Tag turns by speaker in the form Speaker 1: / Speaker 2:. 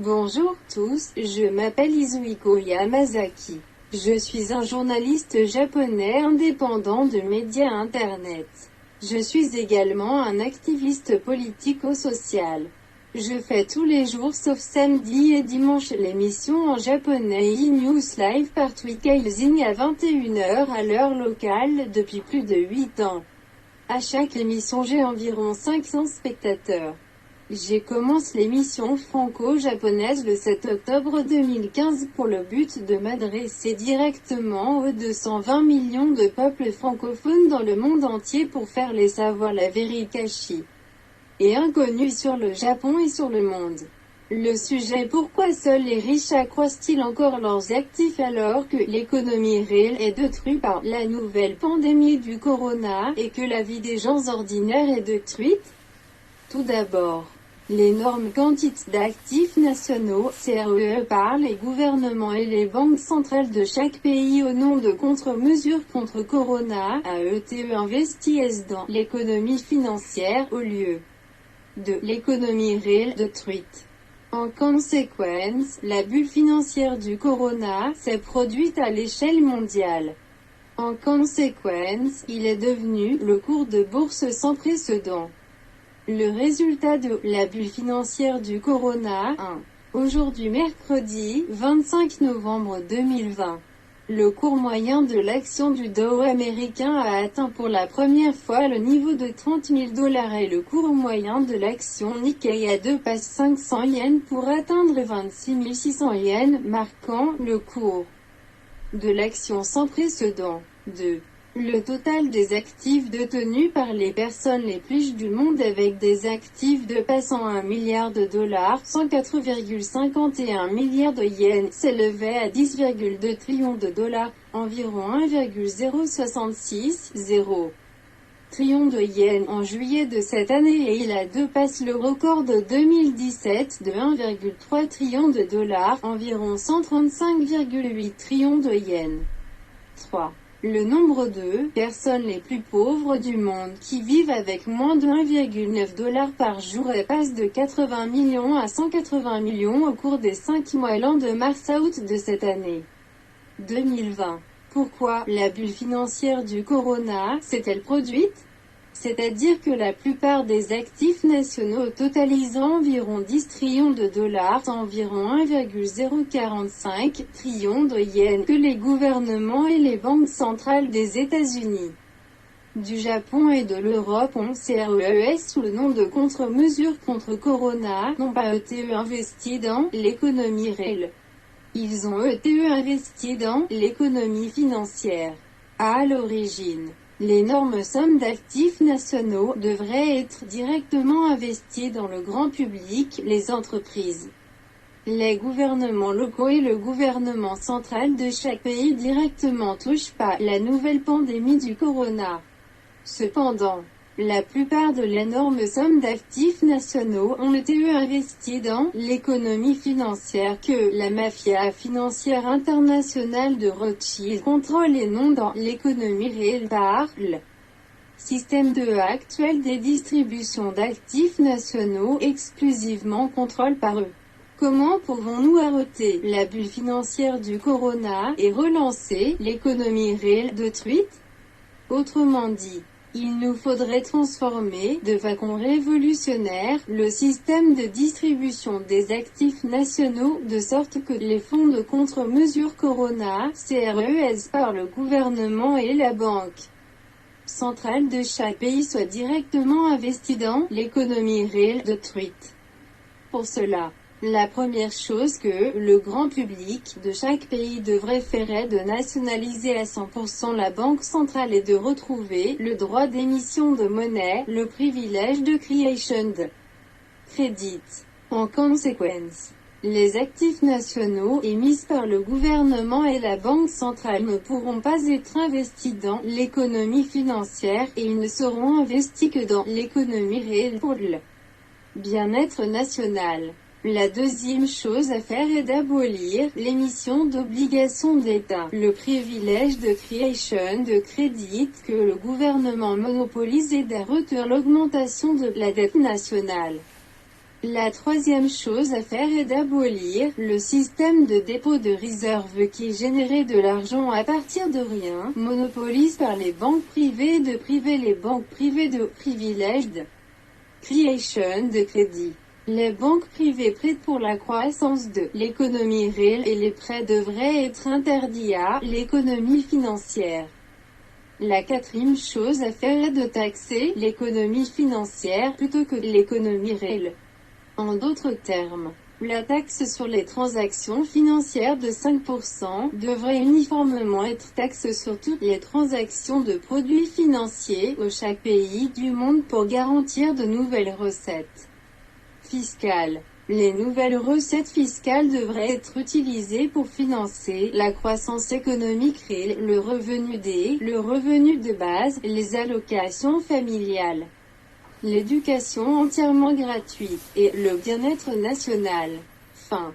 Speaker 1: Bonjour tous, je m'appelle Izuhiko Yamazaki. Je suis un journaliste japonais indépendant de médias internet. Je suis également un activiste politico-social. Je fais tous les jours sauf samedi et dimanche l'émission en japonais e-news live par Tweakazing à 21 h à l'heure locale depuis plus de 8 ans. À chaque émission j'ai environ 500 spectateurs. J'ai commencé l'émission franco-japonaise le 7 octobre 2015 pour le but de m'adresser directement aux 220 millions de peuples francophones dans le monde entier pour faire les savoir la vérité cachée et inconnue sur le Japon et sur le monde. Le sujet: pourquoi seuls les riches accroissent-ils encore leurs actifs alors que l'économie réelle est détruite par la nouvelle pandémie du corona et que la vie des gens ordinaires est détruite? Tout d'abord, l'énorme quantité d'actifs nationaux, CRE, par les gouvernements et les banques centrales de chaque pays au nom de contre-mesures contre Corona, a été investies dans l'économie financière au lieu de l'économie réelle détruite. En conséquence, la bulle financière du Corona s'est produite à l'échelle mondiale. En conséquence, il est devenu le cours de bourse sans précédent. Le résultat de la bulle financière du Corona 1. Aujourd'hui mercredi, 25 novembre 2020. Le cours moyen de l'action du Dow américain a atteint pour la première fois le niveau de 30 000 $ et le cours moyen de l'action Nikkei a dépassé 500 yens pour atteindre 26 600 yens, marquant le cours de l'action sans précédent. 2. Le total des actifs détenus par les personnes les plus riches du monde avec des actifs dépassant 1 milliard de dollars, 104,51 milliards de yens, s'élevait à 10,2 trillions de dollars, environ 1,0660 trillions de yens en juillet de cette année, et il a dépassé le record de 2017 de 1,3 trillion de dollars, environ 135,8 trillions de yens. 3. Le nombre de personnes les plus pauvres du monde qui vivent avec moins de 1,9 $ par jour passe de 80 millions à 180 millions au cours des 5 mois allant de mars à août de cette année 2020. Pourquoi la bulle financière du Corona s'est-elle produite? C'est-à-dire que la plupart des actifs nationaux totalisant environ 10 trillions de dollars, environ 1,045 trillions de yens, que les gouvernements et les banques centrales des États-Unis, du Japon et de l'Europe ont CRES sous le nom de contre-mesures contre Corona, n'ont pas été investis dans l'économie réelle. Ils ont été investis dans l'économie financière. À l'origine, l'énorme somme d'actifs nationaux devrait être directement investie dans le grand public, les entreprises, les gouvernements locaux et le gouvernement central de chaque pays directement touchent pas la nouvelle pandémie du corona. Cependant, la plupart de l'énorme somme d'actifs nationaux ont été investis dans l'économie financière que la mafia financière internationale de Rothschild contrôle et non dans l'économie réelle par le système de actuel des distributions d'actifs nationaux exclusivement contrôlé par eux. Comment pouvons-nous arrêter la bulle financière du corona et relancer l'économie réelle détruite? Autrement dit, il nous faudrait transformer, de façon révolutionnaire, le système de distribution des actifs nationaux, de sorte que les fonds de contre-mesures Corona, CRES, par le gouvernement et la banque centrale de chaque pays soient directement investis dans l'économie réelle détruite. Pour cela, la première chose que le grand public de chaque pays devrait faire est de nationaliser à 100% la banque centrale et de retrouver le droit d'émission de monnaie, le privilège de création de crédit. En conséquence, les actifs nationaux émis par le gouvernement et la banque centrale ne pourront pas être investis dans l'économie financière et ils ne seront investis que dans l'économie réelle pour le bien-être national. La deuxième chose à faire est d'abolir l'émission d'obligations d'État, le privilège de création de crédit que le gouvernement monopolise et d'arrêter l'augmentation de la dette nationale. La troisième chose à faire est d'abolir le système de dépôt de réserve qui générait de l'argent à partir de rien, monopolise par les banques privées de priver les banques privées de privileged creation de crédit. Les banques privées prêtent pour la croissance de l'économie réelle et les prêts devraient être interdits à l'économie financière. La quatrième chose à faire est de taxer l'économie financière plutôt que l'économie réelle. En d'autres termes, la taxe sur les transactions financières de 5% devrait uniformément être taxée sur toutes les transactions de produits financiers au chaque pays du monde pour garantir de nouvelles recettes fiscales. Les nouvelles recettes fiscales devraient être utilisées pour financer la croissance économique réelle, le revenu de base, les allocations familiales, l'éducation entièrement gratuite, et le bien-être national. Fin.